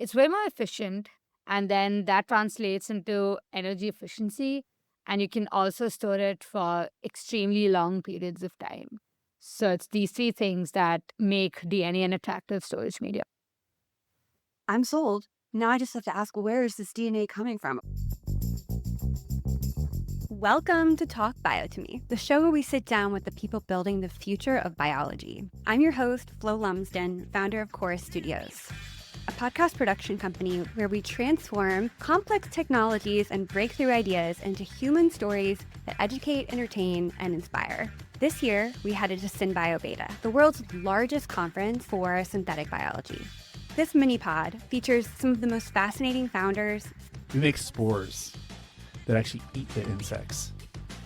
It's way more efficient. And then that translates into energy efficiency. And you can also store it for extremely long periods of time. So it's these three things that make DNA an attractive storage medium. I'm sold. Now I just have to ask, where is this DNA coming from? Welcome to Talk Bio to Me, the show where we sit down with the people building the future of biology. I'm your host, Flo Lumsden, founder of Chorus Studios, a podcast production company where we transform complex technologies and breakthrough ideas into human stories that educate, entertain, and inspire. This year, we headed to SynBioBeta, the world's largest conference for synthetic biology. This mini-pod features some of the most fascinating founders. We make spores that actually eat the insects.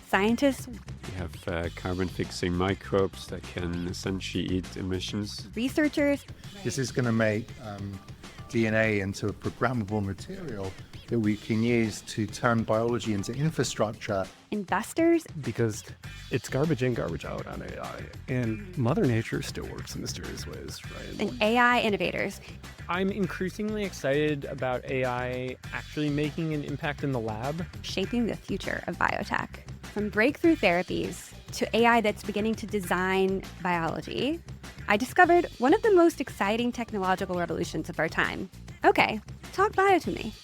Scientists. We have carbon-fixing microbes that can essentially eat emissions. Researchers. This is going to make DNA into a programmable material that we can use to turn biology into infrastructure. Investors. Because it's garbage in, garbage out on AI. And Mother Nature still works in mysterious ways, right? And AI innovators. I'm increasingly excited about AI actually making an impact in the lab. Shaping the future of biotech. From breakthrough therapies to AI that's beginning to design biology, I discovered one of the most exciting technological revolutions of our time. Okay, talk bio to me.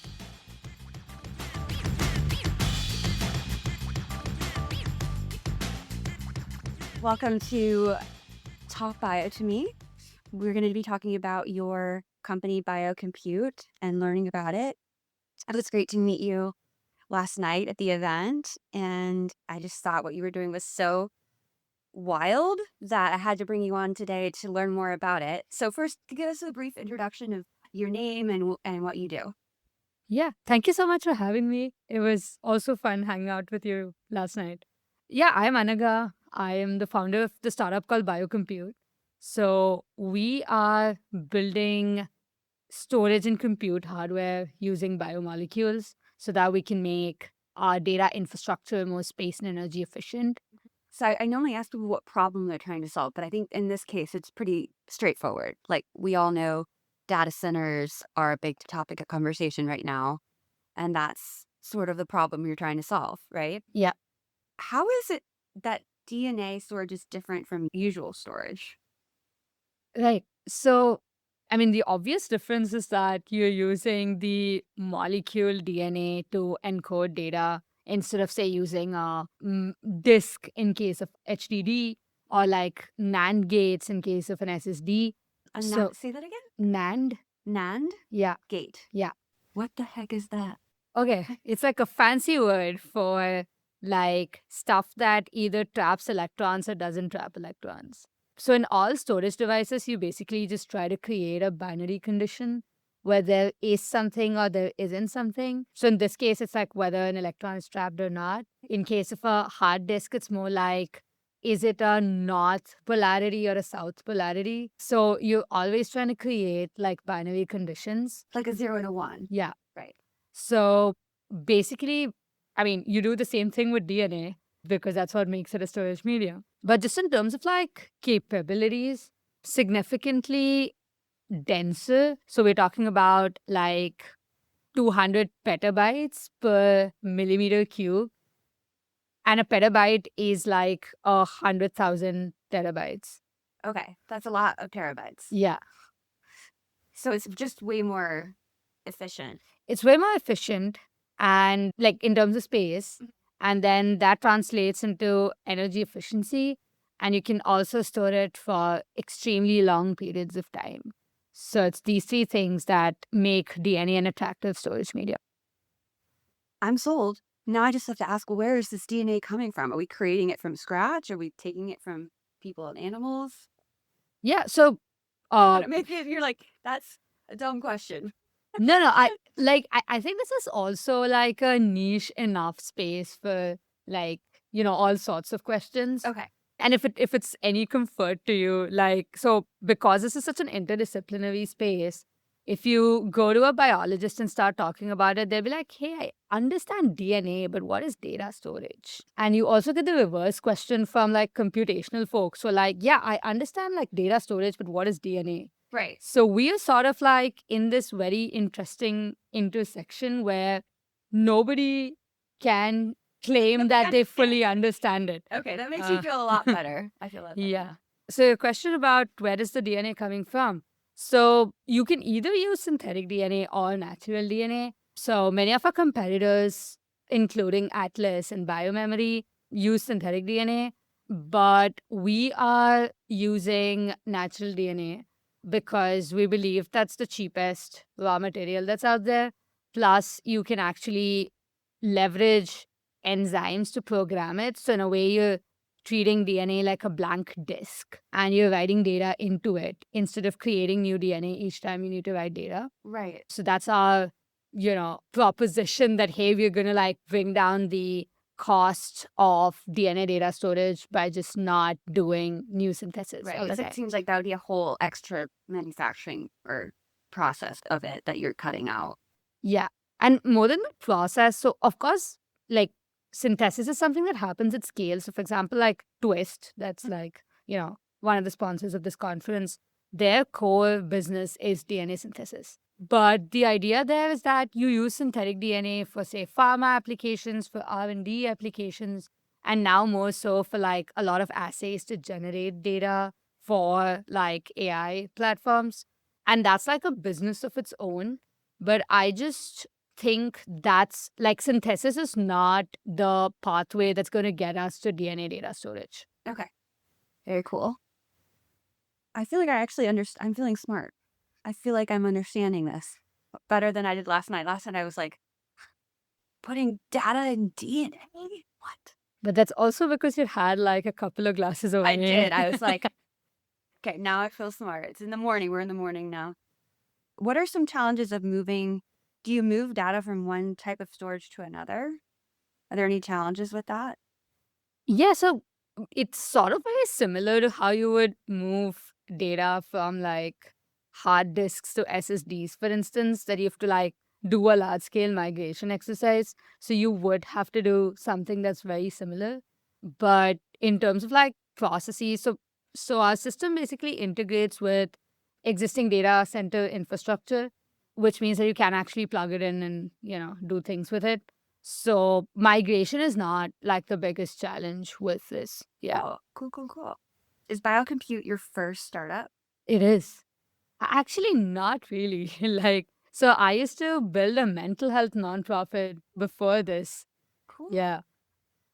Welcome to Talk Bio to Me. We're going to be talking about your company, BioCompute, and learning about it. It was great to meet you last night at the event, and I just thought what you were doing was so wild that I had to bring you on today to learn more about it. So first, give us a brief introduction of your name and what you do. Yeah, thank you so much for having me. It was also fun hanging out with you last night. Yeah, I'm Anagha. I am the founder of the startup called BioCompute. So we are building storage and compute hardware using biomolecules so that we can make our data infrastructure more space and energy efficient. So I normally ask people what problem they're trying to solve, but I think in this case, it's pretty straightforward. Like we all know data centers are a big topic of conversation right now, and that's sort of the problem you're trying to solve, right? Yeah. How is it that DNA storage is different from usual storage? Right. So, I mean, the obvious difference is that you're using the molecule DNA to encode data instead of, say, using a disk in case of HDD or like NAND gates in case of an SSD. So, Say that again? NAND? NAND Yeah. gate. Yeah. What the heck is that? Okay. It's like a fancy word for like stuff that either traps electrons or doesn't trap electrons. So in all storage devices, you basically just try to create a binary condition where there is something or there isn't something. So in this case, it's like whether an electron is trapped or not. In case of a hard disk, it's more like, is it a north polarity or a south polarity? So you're always trying to create like binary conditions. Like a 0 and a 1. Yeah. Right. So basically, I mean, you do the same thing with DNA because that's what makes it a storage medium. But just in terms of like capabilities, significantly denser. So we're talking about like 200 petabytes per millimeter cube. And a petabyte is like 100,000 terabytes. Okay, that's a lot of terabytes. Yeah. So it's just way more efficient. It's way more efficient and like in terms of space. And then that translates into energy efficiency. And you can also store it for extremely long periods of time. So it's these three things that make DNA an attractive storage medium. I'm sold. Now I just have to ask, where is this DNA coming from? Are we creating it from scratch? Are we taking it from people and animals? Yeah. So Maybe you're like, that's a dumb question. No, I think this is also like a niche enough space for like, all sorts of questions. Okay. And if it's any comfort to you, like, so because this is such an interdisciplinary space, if you go to a biologist and start talking about it, they'll be like, hey, I understand DNA, but what is data storage? And you also get the reverse question from like computational folks. So like, yeah, I understand like data storage, but what is DNA? Right. So we are sort of like in this very interesting intersection where nobody can claim that they fully understand it. Okay, that makes me feel a lot better. I feel that. Yeah. So your question about where is the DNA coming from? So you can either use synthetic DNA or natural DNA. So many of our competitors, including Atlas and Biomemory, use synthetic DNA, but we are using natural DNA because we believe that's the cheapest raw material that's out there. Plus, you can actually leverage enzymes to program it. So in a way, you're treating DNA like a blank disk and you're writing data into it instead of creating new DNA each time you need to write data. Right. So that's our, proposition that, hey, we're going to like bring down the cost of DNA data storage by just not doing new synthesis. Right. I would Because say. it seems like that would be a whole extra manufacturing or process of it that you're cutting out. Yeah. And more than the process, so of course, like synthesis is something that happens at scale. So for example, like Twist, that's like, one of the sponsors of this conference, their core business is DNA synthesis. But the idea there is that you use synthetic DNA for, say, pharma applications, for R&D applications, and now more so for like a lot of assays to generate data for like AI platforms. And that's like a business of its own. But I just think that's like synthesis is not the pathway that's going to get us to DNA data storage. Okay. Very cool. I feel like I actually understand. I'm feeling smart. I feel like I'm understanding this better than I did last night. Last night I was like, putting data in DNA? What? But that's also because you had like a couple of glasses of wine. I did. I was like, okay, now I feel smart. It's in the morning. We're in the morning now. What are some challenges of moving? Do you move data from one type of storage to another? Are there any challenges with that? Yeah, so it's sort of very similar to how you would move data from like hard disks to SSDs, for instance, that you have to like do a large scale migration exercise. So you would have to do something that's very similar. But in terms of like processes, so our system basically integrates with existing data center infrastructure, which means that you can actually plug it in and, do things with it. So migration is not like the biggest challenge with this. Yeah, Oh, cool. Is BioCompute your first startup? it is. Actually, not really. So I used to build a mental health nonprofit before this. Cool. Yeah.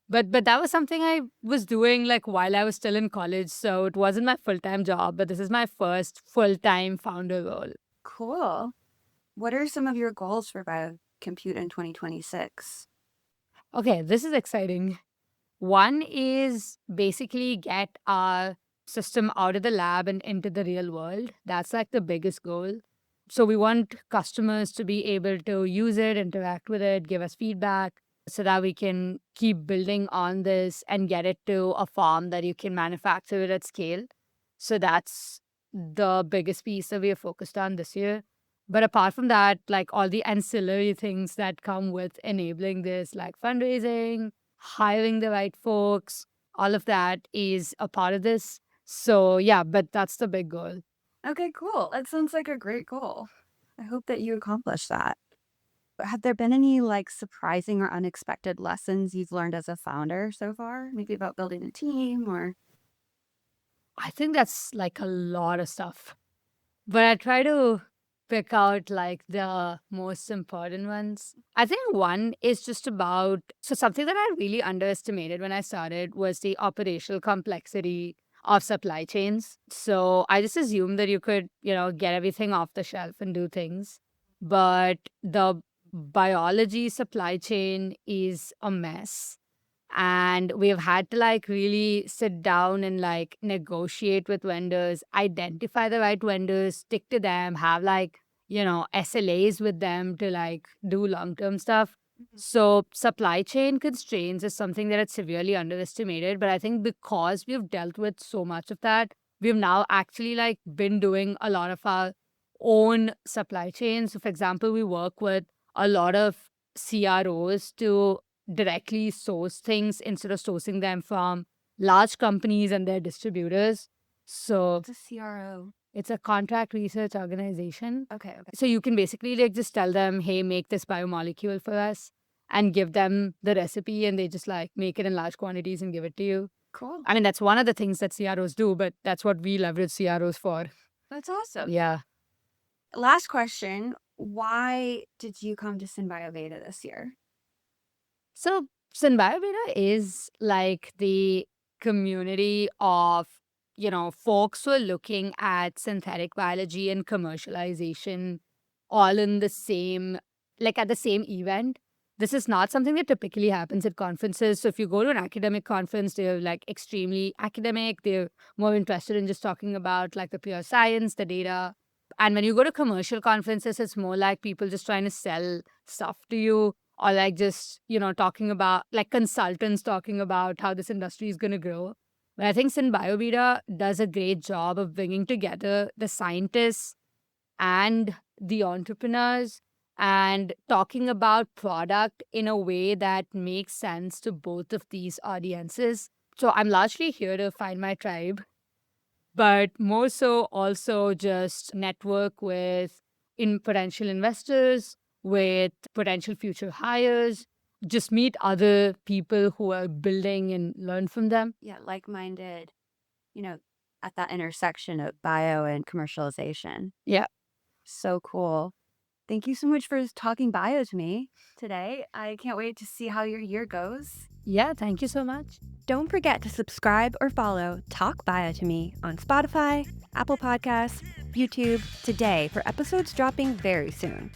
But that was something I was doing like while I was still in college. So it wasn't my full-time job, but this is my first full-time founder role. Cool. What are some of your goals for BioCompute in 2026? Okay, this is exciting. One is basically get our system out of the lab and into the real world. That's like the biggest goal. So we want customers to be able to use it, interact with it, give us feedback so that we can keep building on this and get it to a farm that you can manufacture it at scale. So that's the biggest piece that we are focused on this year. But apart from that, like all the ancillary things that come with enabling this, like fundraising, hiring the right folks, all of that is a part of this. So yeah, but that's the big goal. Okay, cool. That sounds like a great goal. I hope that you accomplish that. But have there been any like surprising or unexpected lessons you've learned as a founder so far? Maybe about building a team or... I think that's like a lot of stuff. But I try to pick out like the most important ones. I think one is just about, so something that I really underestimated when I started was the operational complexity of supply chains. So I just assumed that you could, get everything off the shelf and do things. But the biology supply chain is a mess. And we've had to like really sit down and like negotiate with vendors, identify the right vendors, stick to them, have like, SLAs with them to like do long-term stuff. So supply chain constraints is something that is severely underestimated. But I think because we've dealt with so much of that, we've now actually like been doing a lot of our own supply chain. So for example, we work with a lot of CROs to directly source things instead of sourcing them from large companies and their distributors. So It's a CRO. It's a contract research organization. Okay. So you can basically like just tell them, hey, make this biomolecule for us and give them the recipe and they just like make it in large quantities and give it to you. Cool. I mean, that's one of the things that CROs do, but that's what we leverage CROs for. That's awesome. Yeah. Last question. Why did you come to SynBioBeta this year? So SynBioBeta is like the community of, folks who are looking at synthetic biology and commercialization all in the same, like at the same event. This is not something that typically happens at conferences. So if you go to an academic conference, they're like extremely academic. They're more interested in just talking about like the pure science, the data. And when you go to commercial conferences, it's more like people just trying to sell stuff to you or like just, talking about like consultants talking about how this industry is going to grow. But I think SynBioBeta does a great job of bringing together the scientists and the entrepreneurs and talking about product in a way that makes sense to both of these audiences. So I'm largely here to find my tribe, but more so also just network with potential investors, with potential future hires, just meet other people who are building and learn from them. Yeah, like-minded, at that intersection of bio and commercialization. Yeah. So cool. Thank you so much for talking bio to me today. I can't wait to see how your year goes. Yeah, thank you so much. Don't forget to subscribe or follow Talk Bio to Me on Spotify, Apple Podcasts, YouTube today for episodes dropping very soon.